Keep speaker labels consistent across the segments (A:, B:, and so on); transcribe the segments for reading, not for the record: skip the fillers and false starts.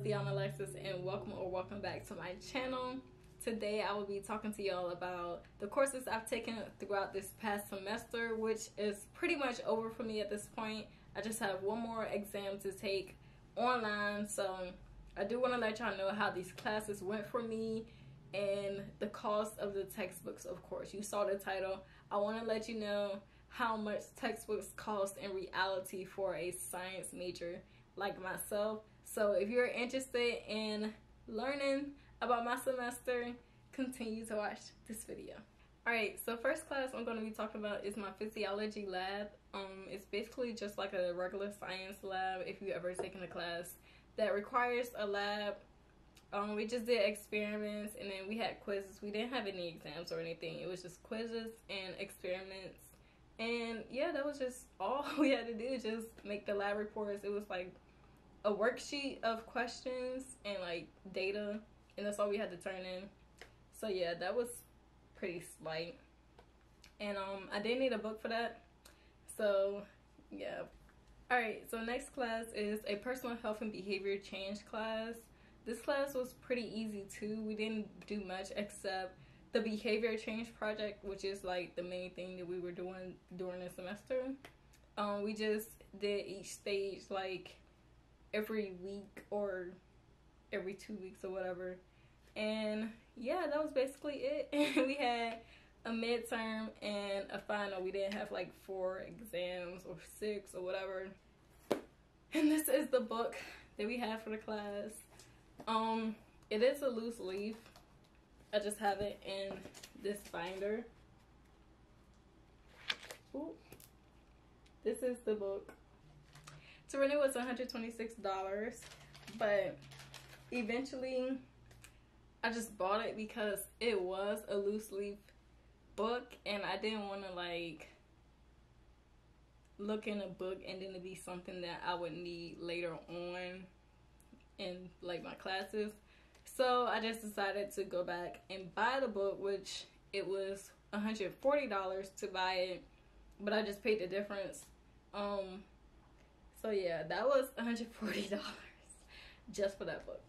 A: it's Deona Alexus, and welcome back to my channel. Today I will be talking to y'all about the courses I've taken throughout this past semester, which is pretty much over for me at this point. I just have one more exam to take online, so I do want to let y'all know how these classes went for me and the cost of the textbooks. Of course, you saw the title. I want to let you know how much textbooks cost in reality for a science major like myself. So if you're interested in learning about my semester, continue to watch this video. Alright, so first class I'm going to be talking about is my Physiology Lab. It's basically just like a regular science lab if you've ever taken a class that requires a lab. We just did experiments and then we had quizzes. We didn't have any exams or anything. It was just quizzes and experiments. And yeah, that was just all we had to do, just make the lab reports. It was like a worksheet of questions and like data, and that's all we had to turn in. So yeah, that was pretty slight. And I didn't need a book for that. So yeah. Alright, so next class is a personal health and behavior change class. This class was pretty easy too. We didn't do much except the behavior change project, which is like the main thing that we were doing during the semester. We just did each stage like every week or every 2 weeks or whatever. And yeah, that was basically it. We had a midterm and a final. We didn't have like 4 exams or 6 or whatever. And this is the book that we have for the class. It is a loose leaf. I just have it in this binder. Ooh. This is the book. To renew was $126, but eventually I just bought it because it was a loose leaf book and I didn't want to like look in a book and then it be something that I would need later on in like my classes. So I just decided to go back and buy the book, which it was $140 to buy it, but I just paid the difference. So yeah, that was $140 just for that book.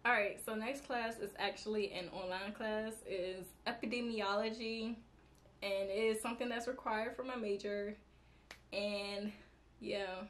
A: Alright, so next class is actually an online class. It is Epidemiology, and it is something that's required for my major. And yeah,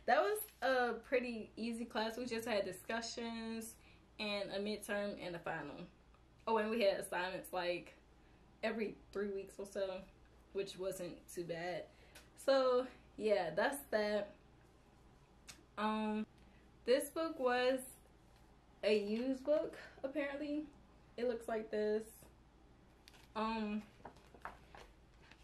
A: that was a pretty easy class. We just had discussions and a midterm and a final. Oh, and we had assignments like every 3 weeks or so, which wasn't too bad. So yeah, that's that. This book was a used book, apparently. It looks like this.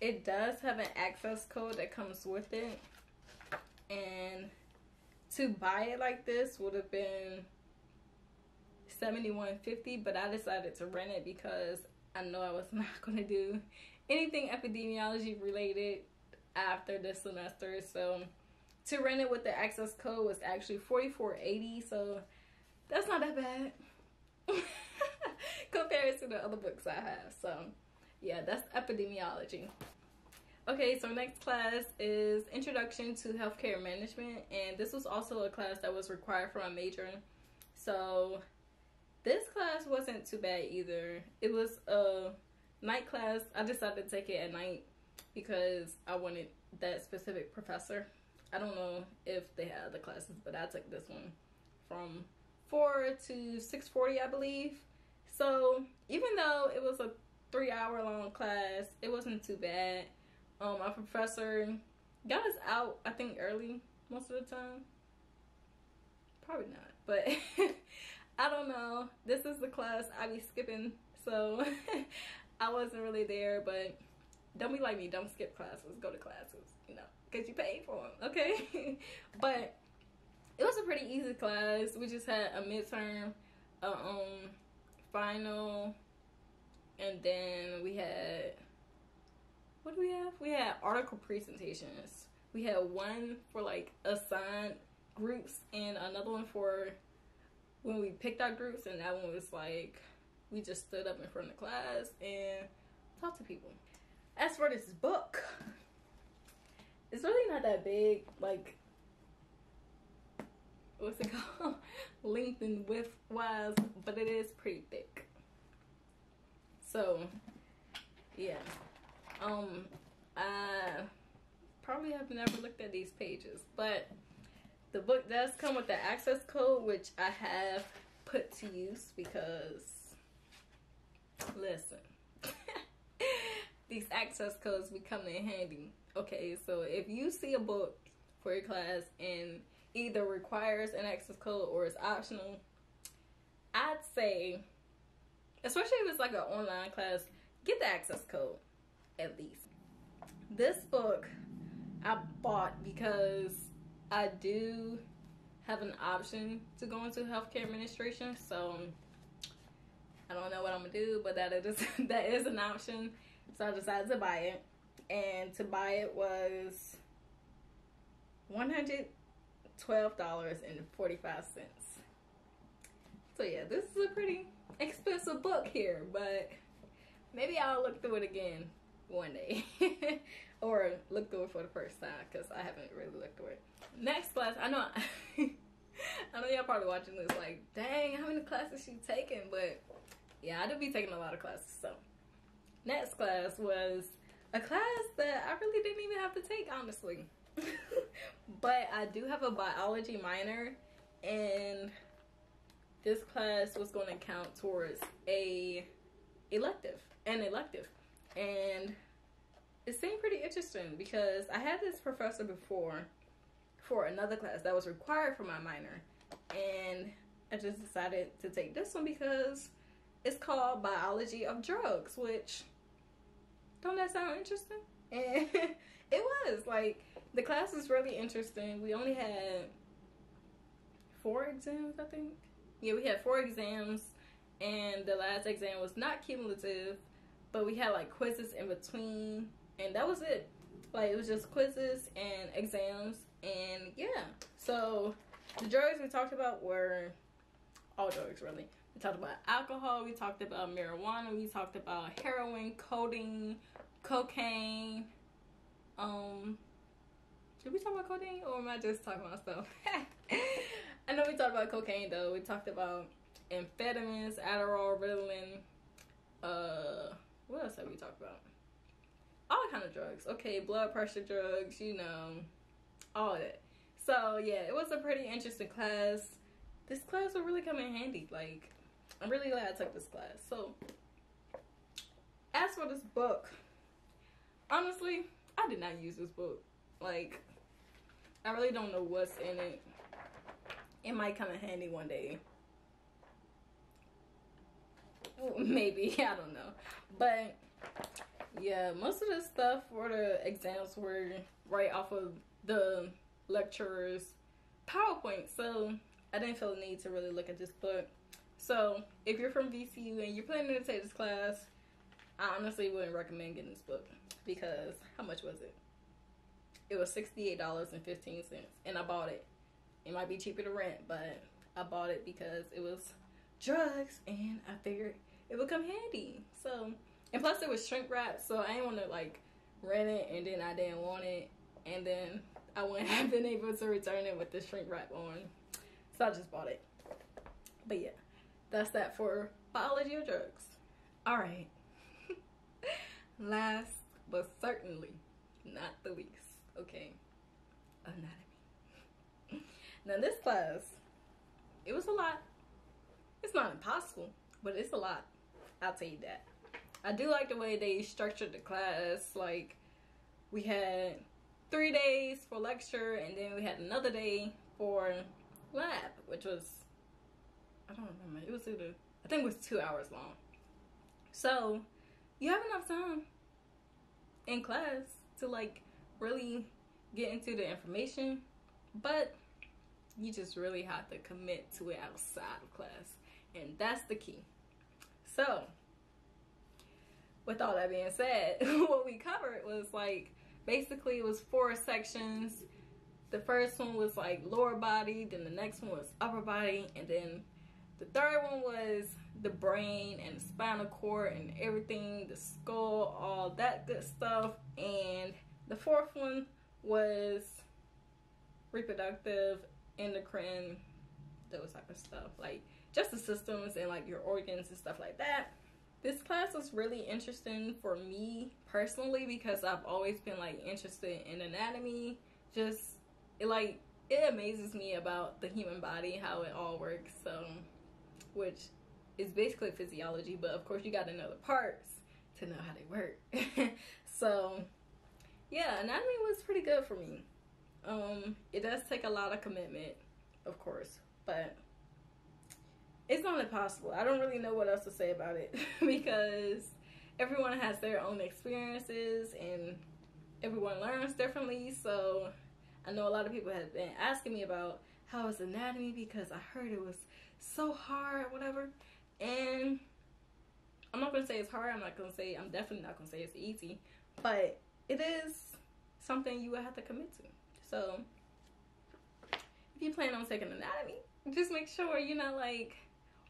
A: It does have an access code that comes with it, and to buy it like this would have been $71.50, but I decided to rent it because I know I was not going to do anything epidemiology related after this semester. So to rent it with the access code was actually $44.80, so that's not that bad compared to the other books I have. So yeah, that's Epidemiology. Okay, so next class is Introduction to Healthcare Management, and this was also a class that was required for my major. So this class wasn't too bad either. It was a night class. I decided to take it at night because I wanted that specific professor. I don't know if they had other classes, but I took this one from 4 to 6:40, I believe. So even though it was a 3-hour long class, it wasn't too bad. My professor got us out, I think, early most of the time. Probably not, but I don't know. This is the class I be skipping, so I wasn't really there. But don't be like me, don't skip classes, go to classes, you know, because you paid for them, okay? But it was a pretty easy class. We just had a midterm, final, and then we had, what do we have? We had article presentations. We had one for like assigned groups and another one for when we picked our groups, and that one was like we just stood up in front of the class and talked to people. As for this book, it's really not that big. Like what's it called? Length and width wise, but it is pretty thick. So yeah, I probably have never looked at these pages, but the book does come with the access code, which I have put to use because, listen, these access codes be coming in handy. Okay, so if you see a book for your class and either requires an access code or is optional, I'd say, especially if it's like an online class, get the access code at least. This book I bought because I do have an option to go into healthcare administration, so I don't know what I'm gonna do, but that is an option. So I decided to buy it, and to buy it was $112.45. So yeah, this is a pretty expensive book here, but maybe I'll look through it again one day or look through it for the first time, because I haven't really looked through it. Next class, I know y'all probably watching this like, dang, how many classes she taking? But yeah, I do be taking a lot of classes. So next class was a class that I really didn't even have to take, honestly. But I do have a biology minor, and this class was going to count towards an elective. And it seemed pretty interesting because I had this professor before for another class that was required for my minor, and I just decided to take this one because it's called Biology of Drugs, which, don't that sound interesting? And it was, like, the class was really interesting. We only had 4 exams, I think. Yeah, we had 4 exams, and the last exam was not cumulative, but we had like quizzes in between, and that was it. Like, it was just quizzes and exams, and yeah. So the drugs we talked about were all drugs, really. We talked about alcohol, we talked about marijuana, we talked about heroin, codeine, cocaine. Did we talk about codeine, or am I just talking about stuff? I know we talked about cocaine though. We talked about amphetamines, Adderall, Ritalin. What else have we talked about? All kind of drugs. Okay, blood pressure drugs, you know, all that. So yeah, it was a pretty interesting class. This class will really come in handy. Like, I'm really glad I took this class. So as for this book, honestly, I did not use this book. Like, I really don't know what's in it. It might come in handy one day. Maybe, I don't know. But yeah, most of the stuff for the exams were right off of the lecturer's PowerPoint, so I didn't feel the need to really look at this book. So if you're from VCU and you're planning to take this class, I honestly wouldn't recommend getting this book, because how much was it? It was $68.15, and I bought it. It might be cheaper to rent, but I bought it because it was drugs, and I figured it would come handy. So, and plus it was shrink wrapped, so I didn't want to like rent it and then I didn't want it, and then I wouldn't have been able to return it with the shrink wrap on. So I just bought it. But yeah, that's that for Biology of Drugs. All right. Last but certainly not the least, okay, anatomy. Now this class, it was a lot. It's not impossible, but it's a lot. I'll tell you that. I do like the way they structured the class. Like, we had 3 days for lecture, and then we had another day for lab, which was, I don't remember. It was either, I think it was 2 hours long. So you have enough time in class to like really get into the information, but you just really have to commit to it outside of class, and that's the key. So with all that being said, what we covered was like, basically it was 4 sections. The first one was like lower body, then the next one was upper body, and then the third one was the brain and the spinal cord and everything, the skull, all that good stuff. And the fourth one was reproductive, endocrine, those type of stuff, like just the systems and like your organs and stuff like that. This class was really interesting for me personally because I've always been like interested in anatomy. Just it amazes me about the human body, how it all works. So, which is basically physiology, but of course you got to know the parts to know how they work. So yeah, anatomy was pretty good for me. It does take a lot of commitment, of course, but it's not impossible. I don't really know what else to say about it because everyone has their own experiences and everyone learns differently. So I know a lot of people have been asking me about how is anatomy because I heard it was so hard, whatever. And I'm not gonna say it's hard. I'm definitely not gonna say it's easy, but it is something you will have to commit to. So if you plan on taking anatomy, just make sure you're not like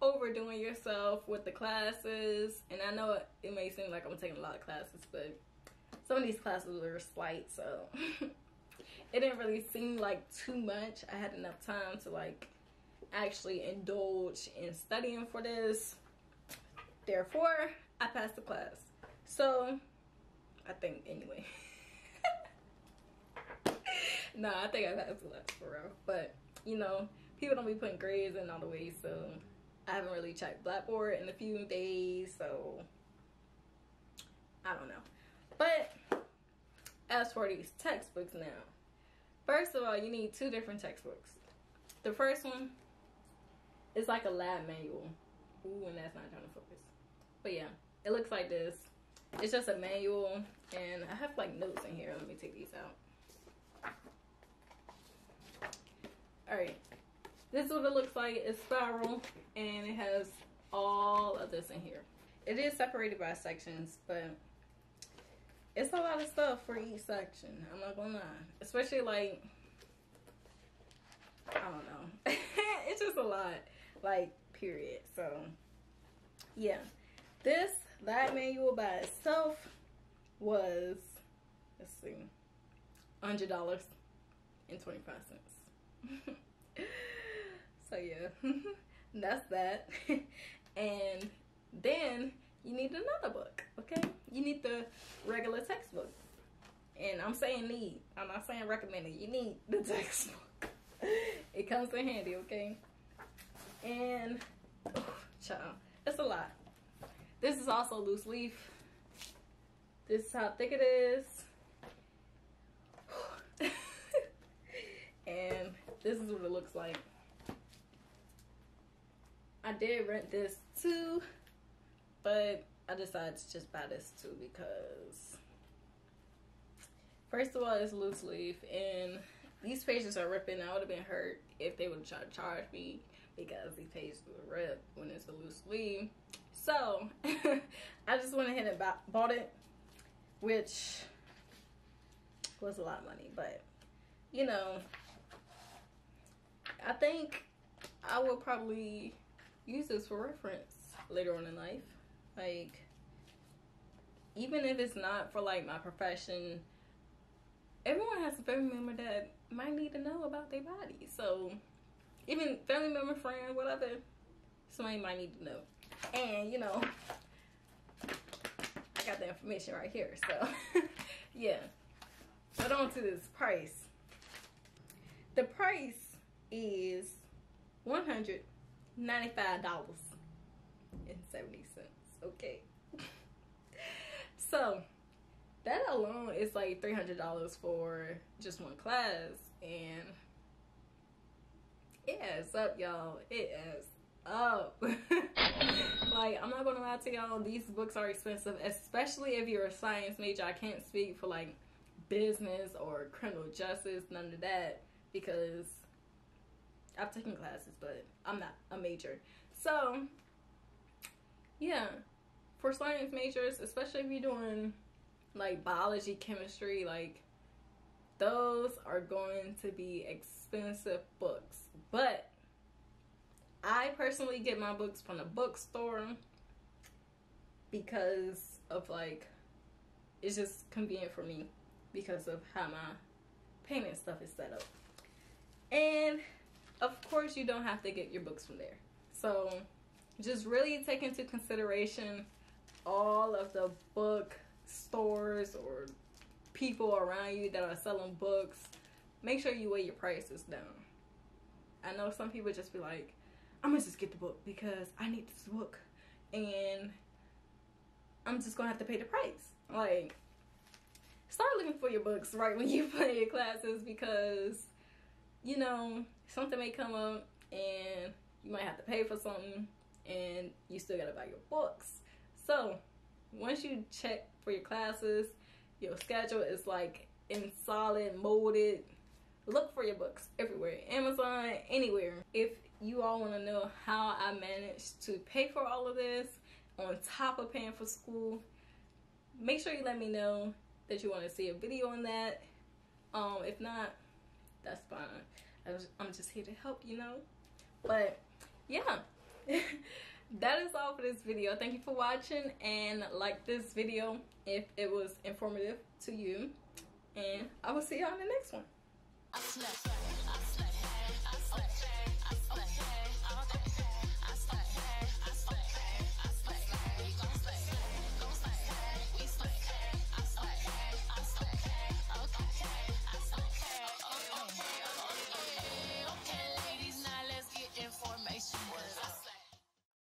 A: overdoing yourself with the classes. And I know it may seem like I'm taking a lot of classes, but some of these classes are slight, so it didn't really seem like too much. I had enough time to like actually indulge in studying for this. Therefore, I passed the class. So, I think anyway. No, I think I passed the class for real. But, you know, people don't be putting grades in all the way, so I haven't really checked Blackboard in a few days, so I don't know. But as for these textbooks now, first of all, you need 2 different textbooks. The first one is like a lab manual. Ooh, and that's not trying to focus. But yeah, it looks like this. It's just a manual, and I have like notes in here. Let me take these out. Alright, this is what it looks like. It's spiral, and it has all of this in here. It is separated by sections, but it's a lot of stuff for each section. I'm not gonna lie. Especially like, I don't know. It's just a lot, like, period. So, yeah. This lab manual by itself was, let's see, $100.25. So yeah, that's that. And then you need another book, okay? You need the regular textbook. And I'm saying need. I'm not saying recommended. You need the textbook. It comes in handy, okay? And, oh, child, it's a lot. This is also loose leaf. This is how thick it is. And this is what it looks like. I did rent this too, but I decided to just buy this too because first of all, it's loose leaf and these pages are ripping. I would have been hurt if they would have tried to charge me because these pages would rip when it's a loose leaf. So I just went ahead and bought it, which was a lot of money, but you know, I think I will probably use this for reference later on in life. Like, even if it's not for like my profession, everyone has a family member that might need to know about their body. So even family member, friend, whatever, somebody might need to know. And you know, I got the information right here. So yeah. But on to this price. The price is $195.70. Okay. So that alone is like $300 for just one class, and it adds up, y'all. It adds up. Like, I'm not gonna lie to y'all, these books are expensive, especially if you're a science major. I can't speak for like business or criminal justice, none of that, because I've taken classes, but I'm not a major. So yeah, for science majors, especially if you're doing like biology, chemistry, like those are going to be expensive books. But I personally get my books from the bookstore because of like, it's just convenient for me because of how my payment stuff is set up. And of course you don't have to get your books from there. So just really take into consideration all of the book stores or people around you that are selling books. Make sure you weigh your prices down. I know some people just be like, I'm gonna just get the book because I need this book and I'm just gonna have to pay the price. Like, start looking for your books right when you plan your classes, because you know something may come up and you might have to pay for something and you still gotta buy your books. So once you check for your classes, your schedule is like in solid, molded, look for your books everywhere, Amazon, anywhere. If you all want to know how I managed to pay for all of this on top of paying for school, make sure you let me know that you want to see a video on that. If not, that's fine. I'm just here to help, you know. But yeah, that is all for this video. Thank you for watching, and like this video if it was informative to you, and I will see y'all in the next one.